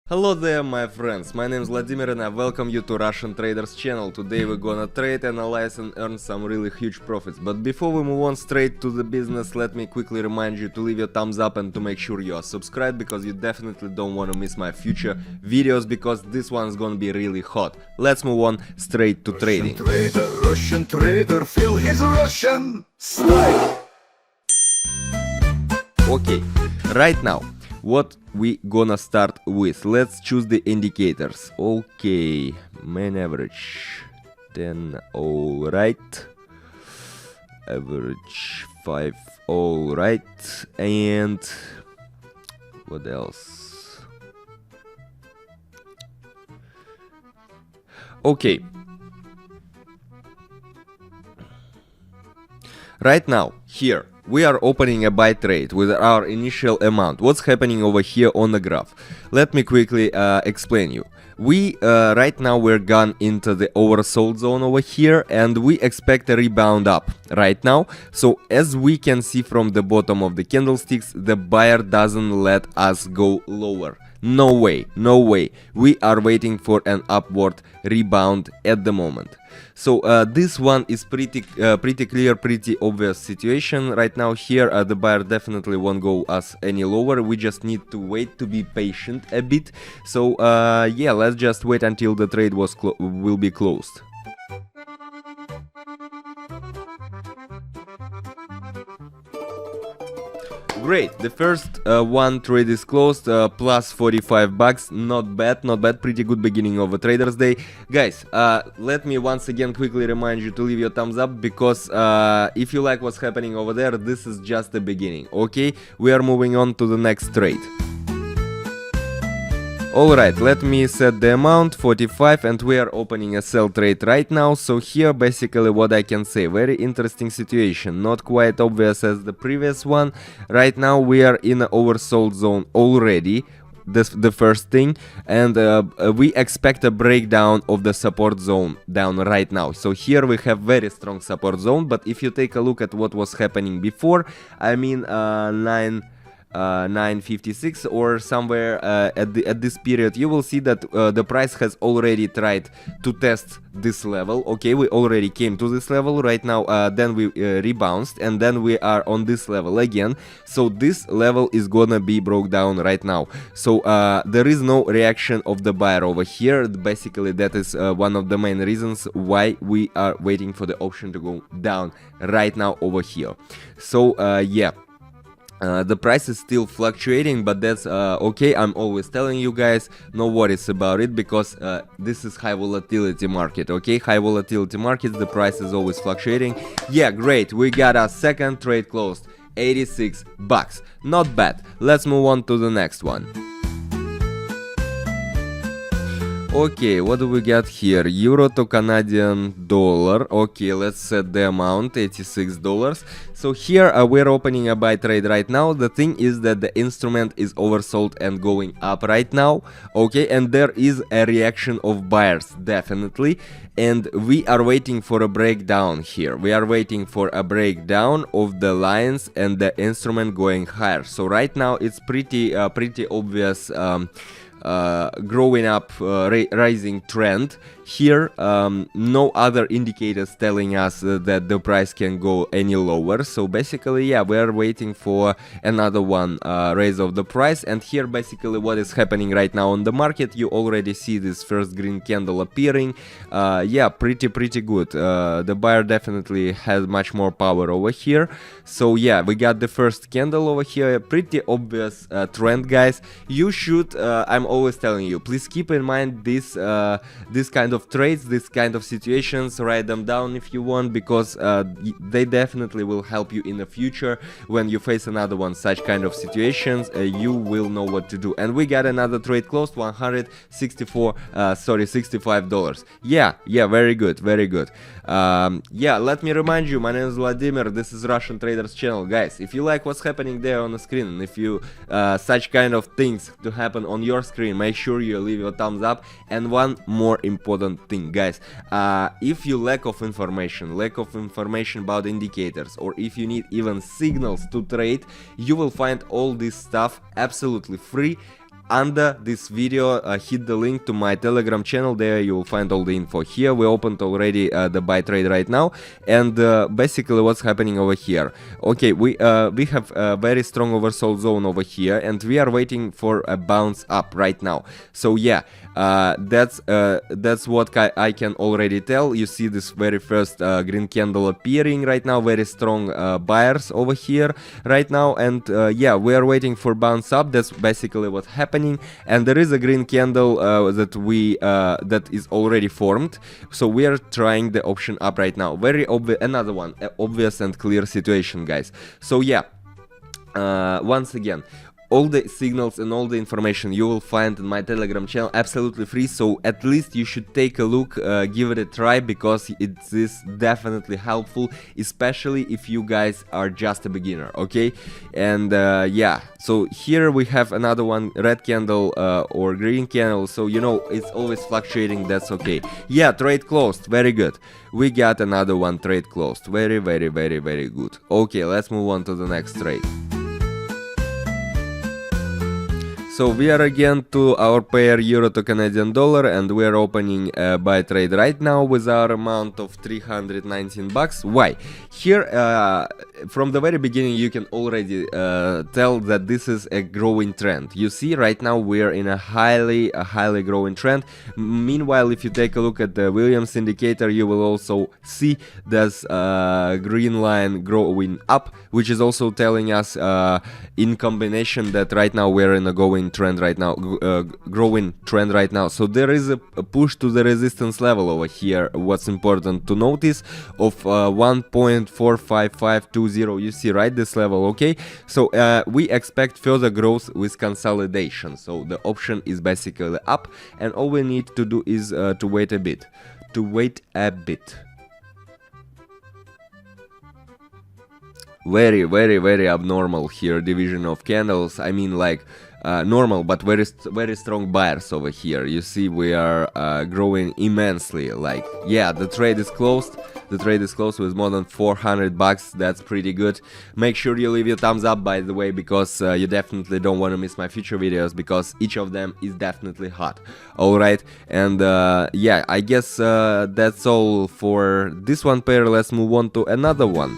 Hello there my friends, my name is Vladimir and I welcome you to Russian Traders channel. Today we're gonna trade, analyze and earn some really huge profits. But before we move on straight to the business, let me quickly remind you to leave your thumbs up and to make sure you are subscribed, because you definitely don't want to miss my future videos, because this one's gonna be really hot. Let's move on straight to trading. Russian trader, feel his Russian style. Okay, right now what we gonna start with? Let's choose the indicators. Okay, main average 10, all right, average 5, all right, and what else? Okay, right now here we are opening a buy trade with our initial amount. What's happening over here on the graph? Let me quickly explain you. We right now we're gone into the oversold zone over here, and we expect a rebound up right now. So as we can see from the bottom of the candlesticks, the buyer doesn't let us go lower. No way, no way. We are waiting for an upward rebound at the moment. So this one is pretty clear, pretty obvious situation right now. Here the buyer definitely won't go us any lower. We just need to wait, to be patient a bit. So yeah, let's just wait until the trade will be closed. Great, the first one trade is closed, plus 45 bucks, not bad, pretty good beginning of a Traders Day. Guys, let me once again quickly remind you to leave your thumbs up, because if you like what's happening over there, this is just the beginning, okay? We are moving on to the next trade. Alright, let me set the amount, 45, and we are opening a sell trade right now. So here basically what I can say, very interesting situation, not quite obvious as the previous one. Right now we are in an oversold zone already, the first thing, and we expect a breakdown of the support zone down right now. So here we have very strong support zone, but if you take a look at what was happening before, I mean 956 or somewhere at this period, you will see that the price has already tried to test this level. Okay, we already came to this level right now, then we rebounced, and then we are on this level again. So this level is gonna be broke down right now. So there is no reaction of the buyer over here. Basically that is one of the main reasons why we are waiting for the option to go down right now over here. So yeah, the price is still fluctuating, but that's okay. I'm always telling you guys, no worries about it, because this is high volatility market, okay? High volatility markets, the price is always fluctuating. Yeah, great, we got our second trade closed, 86 bucks, not bad. Let's move on to the next one. Okay, what do we got here? Euro to Canadian dollar. Okay, let's set the amount, $86. So here we're opening a buy trade right now. The thing is that the instrument is oversold and going up right now. Okay, and there is a reaction of buyers, definitely. And we are waiting for a breakdown here. We are waiting for a breakdown of the lines and the instrument going higher. So right now it's pretty obvious growing up rising trend here. No other indicators telling us that the price can go any lower. So basically, yeah, we are waiting for another one raise of the price. And here basically what is happening right now on the market, you already see this first green candle appearing. Yeah, pretty good. The buyer definitely has much more power over here. So yeah, we got the first candle over here, a pretty obvious trend, guys. You should, I'm always telling you, please keep in mind this kind of trades, this kind of situations. Write them down if you want, because they definitely will help you in the future. When you face another one such kind of situations, you will know what to do. And we got another trade closed, $65. Yeah, very good. Yeah, let me remind you, my name is Vladimir, this is Russian Traders channel. Guys, if you like what's happening there on the screen, and if you such kind of things to happen on your screen, make sure you leave your thumbs up. And one more important thing, guys, if you lack of information about indicators, or if you need even signals to trade, you will find all this stuff absolutely free under this video, hit the link to my Telegram channel. There you will find all the info. Here we opened already the buy trade right now, and basically what's happening over here. Okay, we have a very strong oversold zone over here, and we are waiting for a bounce up right now. So yeah, that's what I can already tell. You see this very first green candle appearing right now, very strong buyers over here right now, and yeah, we are waiting for bounce up. That's basically what's happening, and there is a green candle that is already formed, so we are trying the option up right now. Very obvious, another one, obvious and clear situation, guys. So yeah, once again, all the signals and all the information you will find in my Telegram channel absolutely free, so at least you should take a look, give it a try, because it is definitely helpful, especially if you guys are just a beginner, okay? And yeah, so here we have another one, red candle or green candle, so you know it's always fluctuating, that's okay. Yeah, trade closed, very good. We got another one, trade closed, very good. Okay, let's move on to the next trade. So we are again to our pair euro to Canadian dollar, and we are opening a buy trade right now with our amount of 319 bucks. Why? Here, from the very beginning, you can already tell that this is a growing trend. You see, right now we are in a highly growing trend. Meanwhile, if you take a look at the Williams indicator, you will also see this green line growing up, which is also telling us in combination that right now we're in a growing trend right now. So there is a push to the resistance level over here. What's important to notice, of 1.45520. You see, right, this level, okay? So we expect further growth with consolidation. So the option is basically up, and all we need to do is to wait a bit. Very abnormal here division of candles. I mean, like normal but very strong buyers over here. You see, we are growing immensely. Like, yeah, the trade is closed with more than 400 bucks. That's pretty good. Make sure you leave your thumbs up, by the way, because you definitely don't want to miss my future videos, because each of them is definitely hot. Alright, and yeah, I guess that's all for this one pair. Let's move on to another one.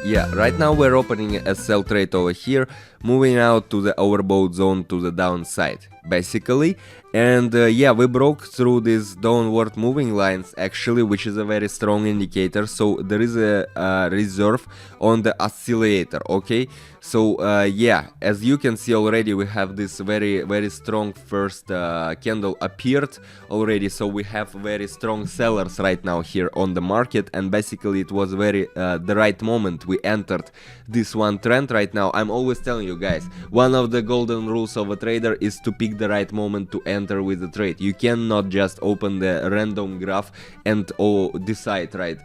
Yeah, right now we're opening a sell trade over here, moving out to the overbought zone to the downside, basically. And yeah, we broke through these downward moving lines, actually, which is a very strong indicator. So there is a reserve on the oscillator, okay? So yeah, as you can see already, we have this very strong first candle appeared already. So we have very strong sellers right now here on the market, and basically it was very the right moment we entered this one trend right now. I'm always telling you guys, one of the golden rules of a trader is to pick the right moment to enter with the trade. You cannot just open the random graph and decide, right,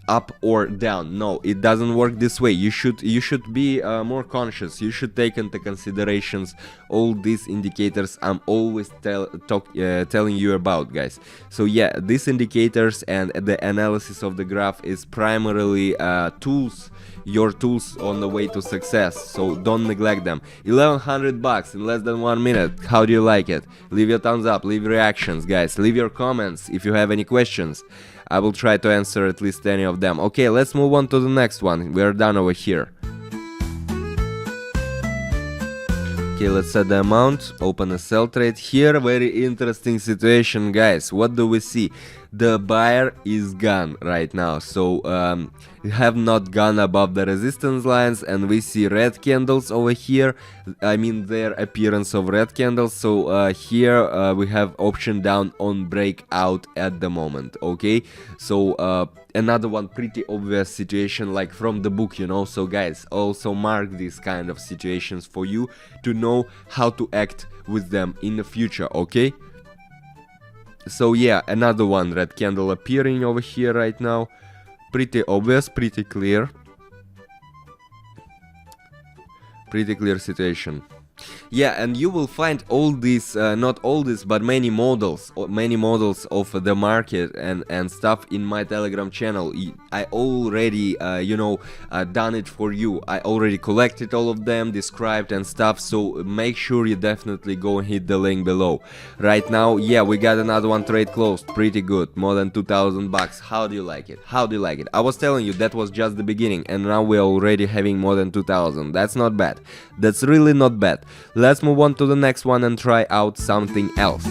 up or down. No, it doesn't work this way. You should be more conscious. You should take into considerations all these indicators I'm always telling you about, guys. So yeah, these indicators and the analysis of the graph is primarily your tools on the way to success, so don't neglect them. 1100 bucks in less than 1 minute. How do you like it? Leave your thumbs up, leave reactions, guys, leave your comments if you have any questions. I will try to answer at least any of them. Okay, let's move on to the next one. We are done over here. Okay, let's set the amount, open a sell trade here. Very interesting situation, guys. What do we see? The buyer is gone right now, so have not gone above the resistance lines, and we see red candles over here. I mean, their appearance of red candles. So here we have option down on breakout at the moment. Okay, so another one pretty obvious situation, like from the book, you know. So guys, also mark these kind of situations for you to know how to act with them in the future. Okay, so yeah, another one, red candle appearing over here right now. Pretty obvious, pretty clear situation. Yeah, and you will find all these, not all this, but many models of the market and stuff in my Telegram channel. I already, done it for you. I already collected all of them, described and stuff, so make sure you definitely go and hit the link below. Right now, yeah, we got another one trade closed, pretty good, more than 2,000 bucks. How do you like it? How do you like it? I was telling you that was just the beginning, and now we're already having more than 2,000. That's not bad. That's really not bad. Let's move on to the next one and try out something else.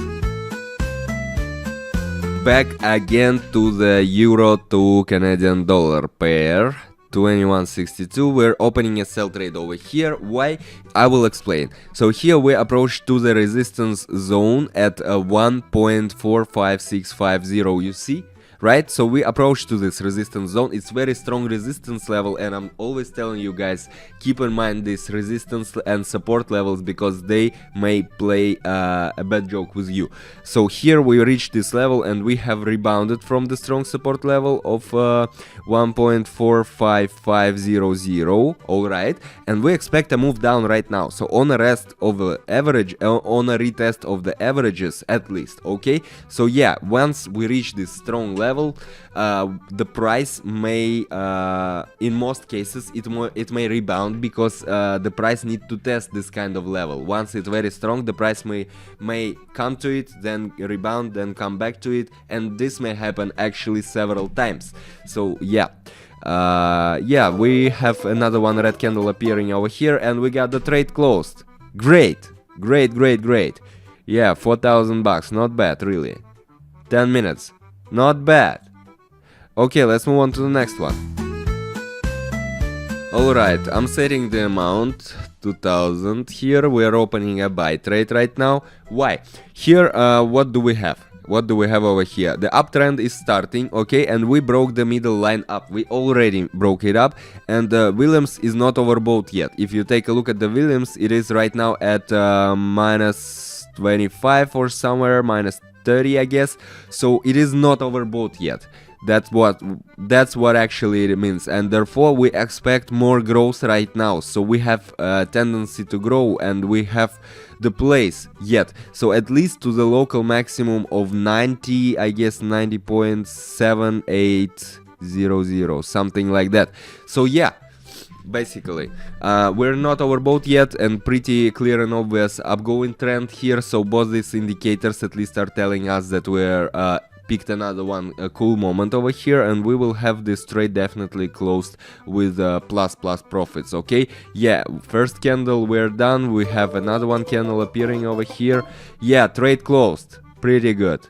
Back again to the euro to Canadian dollar pair. 2162. We're opening a sell trade over here. Why? I will explain. So here we approach to the resistance zone at 1.45650. You see? Right? So we approach to this resistance zone. It's very strong resistance level, and I'm always telling you guys, keep in mind these resistance and support levels, because they may play a bad joke with you. So here we reach this level and we have rebounded from the strong support level of 1.45500. Alright, and we expect a move down right now. So on a rest of the average, on a retest of the averages at least. Okay, so yeah, once we reach this strong level, the price may, in most cases, it may rebound, because the price needs to test this kind of level. Once it's very strong, the price may come to it, then rebound, then come back to it, and this may happen actually several times. So yeah. We have another one red candle appearing over here, and we got the trade closed. Great. Yeah, 4,000 bucks, not bad, really. 10 minutes. Not bad. Okay, let's move on to the next one. Alright, I'm setting the amount 2,000 here. We are opening a buy trade right now. Why? Here, what do we have? What do we have over here? The uptrend is starting, okay, and we broke the middle line up. We already broke it up, and Williams is not overbought yet. If you take a look at the Williams, it is right now at minus 25 or somewhere, minus 30, I guess. So it is not overbought yet. That's what actually it means, and therefore we expect more growth right now. So we have a tendency to grow, and we have the place yet. So at least to the local maximum of 90, I guess 90.7800, something like that. So yeah. Basically, we're not overbought yet, and pretty clear and obvious upgoing trend here. So both these indicators at least are telling us that we're picked another one, a cool moment over here, and we will have this trade definitely closed with plus profits. Okay, yeah, first candle we're done. We have another one candle appearing over here. Yeah, trade closed. Pretty good.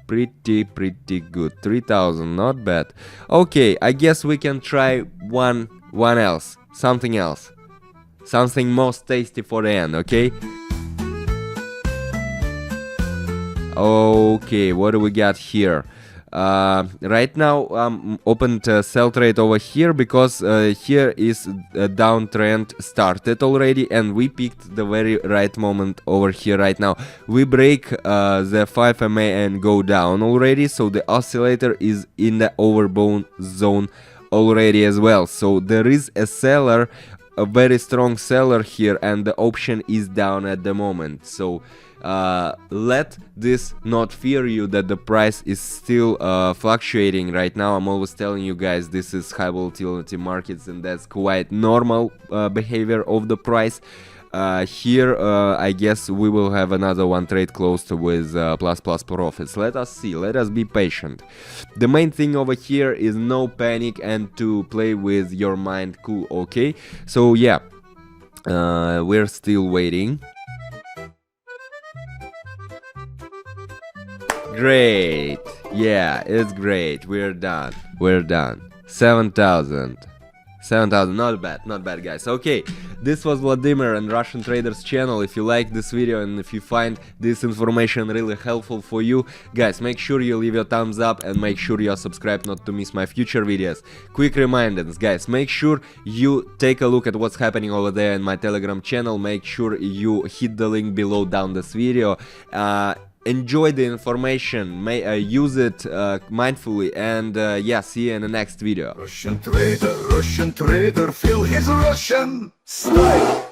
Pretty good. 3,000, not bad. Okay, I guess we can try one else, something else, something most tasty for the end. Okay, what do we got here? Right now I'm opened a sell trade over here, because here is a downtrend started already, and we picked the very right moment over here right now. We break the 5 MA and go down already, so the oscillator is in the overbought zone already as well. So there is a seller, a very strong seller here, and the option is down at the moment. So let this not fear you that the price is still fluctuating right now. I'm always telling you guys, this is high volatility markets, and that's quite normal behavior of the price. Here I guess we will have another one trade closed with plus profits. Let us see, let us be patient. The main thing over here is no panic and to play with your mind cool. Okay, so yeah, we're still waiting. Great, yeah, it's great. We're done. 7,000, not bad guys. Okay, this was Vladimir and Russian Traders channel. If you like this video and if you find this information really helpful for you, guys, make sure you leave your thumbs up and make sure you are subscribed not to miss my future videos. Quick reminders, guys, make sure you take a look at what's happening over there in my Telegram channel. Make sure you hit the link below down this video. Enjoy the information, use it mindfully, and yeah, see you in the next video. Russian trader, feel his Russian style.